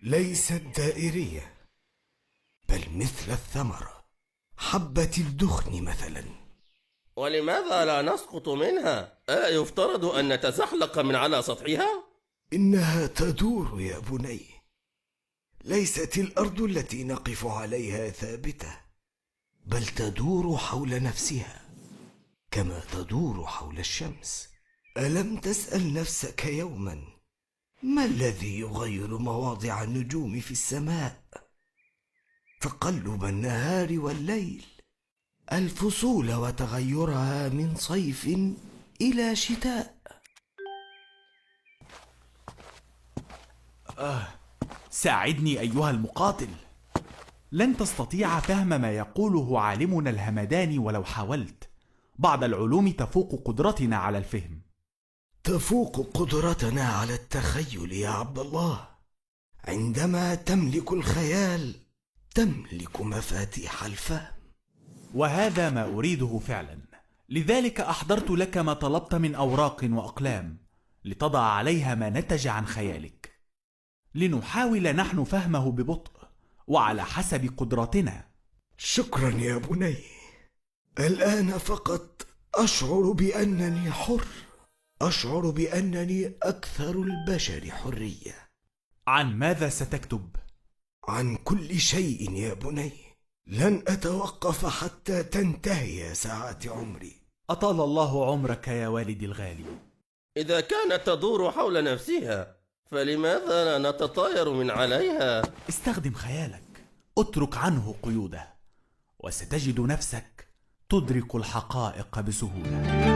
ليست دائرية، بل مثل الثمرة، حبة الدخن مثلا. ولماذا لا نسقط منها؟ يفترض أن نتزحلق من على سطحها؟ إنها تدور يا بني، ليست الأرض التي نقف عليها ثابتة، بل تدور حول نفسها كما تدور حول الشمس. ألم تسأل نفسك يوما ما الذي يغير مواضع النجوم في السماء؟ تقلب النهار والليل، الفصول وتغيرها من صيف إلى شتاء. ساعدني أيها المقاتل. لن تستطيع فهم ما يقوله عالمنا الهمداني ولو حاولت. بعض العلوم تفوق قدرتنا على الفهم. تفوق قدرتنا على التخيل يا عبد الله. عندما تملك الخيال تملك مفاتيح الفهم. وهذا ما أريده فعلا، لذلك أحضرت لك ما طلبت من أوراق وأقلام لتضع عليها ما نتج عن خيالك، لنحاول نحن فهمه ببطء وعلى حسب قدرتنا. شكرا يا بني. الآن فقط أشعر بأنني حر، أشعر بأنني أكثر البشر حرية. عن ماذا ستكتب؟ عن كل شيء يا بني. لن أتوقف حتى تنتهي ساعات عمري. أطال الله عمرك يا والدي الغالي. إذا كانت تدور حول نفسها فلماذا لا نتطاير من عليها؟ استخدم خيالك، اترك عنه قيوده، وستجد نفسك تدرك الحقائق بسهولة.